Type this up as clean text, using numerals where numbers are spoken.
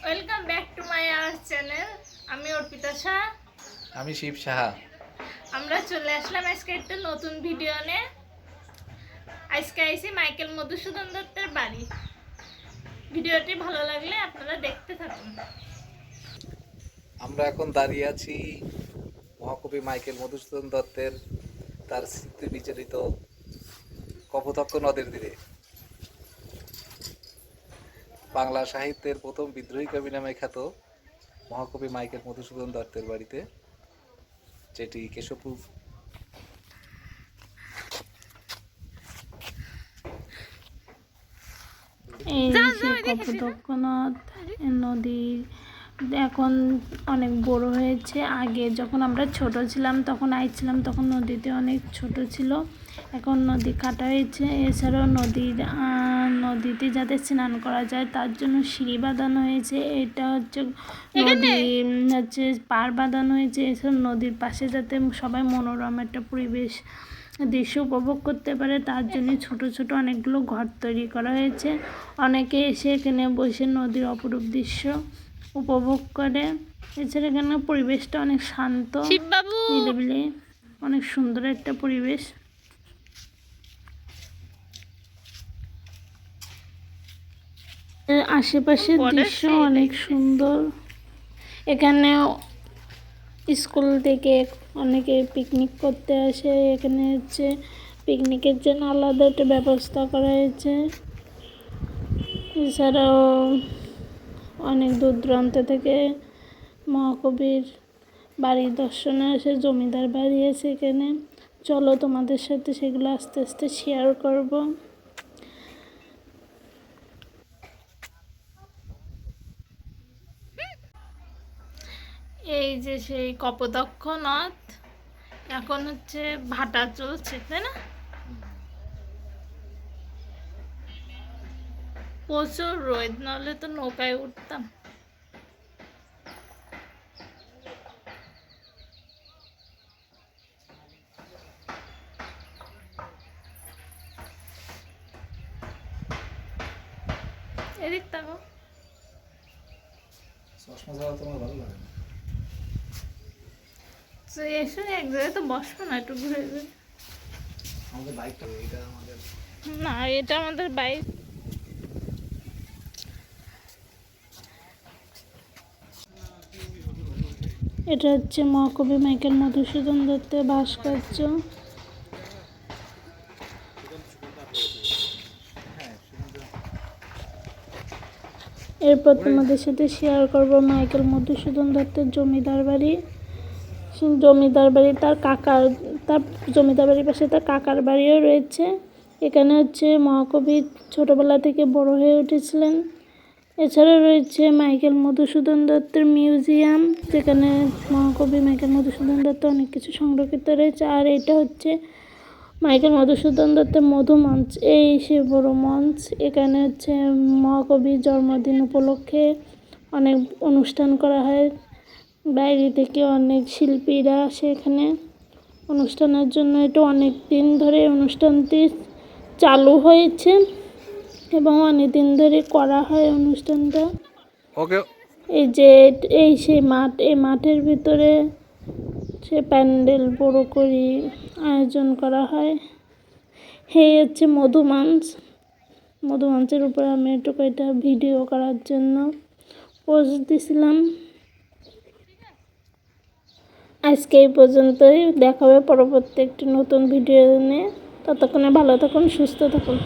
Welcome back to my our channel. আমি অর্পিতা শাহ। আমি শিব সাহা। আমরা চলে আসলাম আজকে একটা নতুন ভিডিও নিয়ে। আজকে আইছি মাইকেল মধুসূদন দত্তের বাড়ি। ভিডিওটি ভালো লাগলে আপনারা দেখতে থাকুন। আমরা এখন দাঁড়িয়ে আছি মহাকবি মাইকেল মধুসূদন দত্তের তার স্মৃতি বিচরিত কপোতাক্ষ নদের তীরে। বাংলা সাহিত্যের প্রথম বিদ্রোহী কবি নামে খ্যাত মহাকবি মাইকেল মধুসূদন দত্তের বাড়িতে, যেটি কেশবপুর এই যে কপোতাক্ষ নদী এখন অনেক বড় হয়েছে। আগে যখন আমরা ছোট ছিলাম তখন আইছিলাম, তখন নদীতে অনেক ছোট ছিল। এখন নদী কাটা হয়েছে। এছাড়াও নদীতে যাতে স্নান করা যায় তার জন্য সিঁড়ি বাঁধানো হয়েছে। এটা হচ্ছে নদী পার বাঁধানো হয়েছে। এছাড়া নদীর পাশে যাতে সবাই মনোরম একটা পরিবেশ দৃশ্য উপভোগ করতে পারে তার জন্য ছোট ছোট অনেকগুলো ঘর তৈরি করা হয়েছে। অনেকে এসে এখানে বসে নদীর অপরূপ দৃশ্য উপভোগ করে। এছাড়া এখানে পরিবেশটা অনেক শান্ত, নিরিবিলি, অনেক সুন্দর একটা পরিবেশ। আশেপাশের দৃশ্য অনেক সুন্দর। এখানে স্কুল থেকে অনেকে পিকনিক করতে আসে। এখানে হচ্ছে পিকনিকের জন্য আলাদা একটা ব্যবস্থা করা হয়েছে। এছাড়াও অনেক দূর দূরান্ত থেকে মহাকবির বাড়ি দর্শনে আসে, জমিদার বাড়ি আছে এখানে। চলো তোমাদের সাথে সেগুলো আস্তে আস্তে শেয়ার করব। এই যে সেই কপোতাক্ষ নদ, এখন হচ্ছে ভাটা চলছে, তাই না? প্রচুর রোদ, নাহলে তো নৌকায় উঠতাম। এদিক তাকো। চশমা যাওয়া তোমার ভালো লাগে না? এসে এক জায়গায় তো বসবো না, একটু ঘুরে ঘুরে। আমাদের বাইকটা এটা আমাদের না, এটা আমাদের বাইক। এটা হচ্ছে মহাকবি মাইকেল মধুসূদন দত্তের ভাস্কর্য। এরপর তোমাদের সাথে শেয়ার করব মাইকেল মধুসূদন দত্তের জমিদার বাড়ি। জমিদার বাড়ি তার জমিদার বাড়ির পাশে তার কাকার বাড়িও রয়েছে। এখানে হচ্ছে মহাকবি ছোটবেলা থেকে বড় হয়ে উঠেছিলেন। এছাড়া রয়েছে মাইকেল মধুসূদন দত্তের মিউজিয়াম, যেখানে মহাকবি মাইকেল মধুসূদন দত্ত অনেক কিছু সংরক্ষিত রয়েছে। আর এটা হচ্ছে মাইকেল মধুসূদন দত্তের মধু মঞ্চ, এই সে বড় মঞ্চ। এখানে হচ্ছে মহাকবির জন্মদিন উপলক্ষে অনেক অনুষ্ঠান করা হয়। বাইরে থেকে অনেক শিল্পীরা আসে এখানে অনুষ্ঠানের জন্য। এটা অনেক দিন ধরে অনুষ্ঠানটি চালু হয়েছে এবং অনেক দিন ধরে করা হয় অনুষ্ঠানটা। এই যে এই সেই মাঠ, এই মাঠের ভিতরে সে প্যান্ডেল বড় করে আয়োজন করা হয়। এই হচ্ছে মধুমঞ্চের উপরে আমি একটু কয়েকটা ভিডিও করার জন্য পোস্ট দিছিলাম। আজকে এই পর্যন্তই, দেখা হবে পরবর্তী একটি নতুন ভিডিও নিয়ে। ততক্ষণে ভালো থাকুন, সুস্থ থাকুন।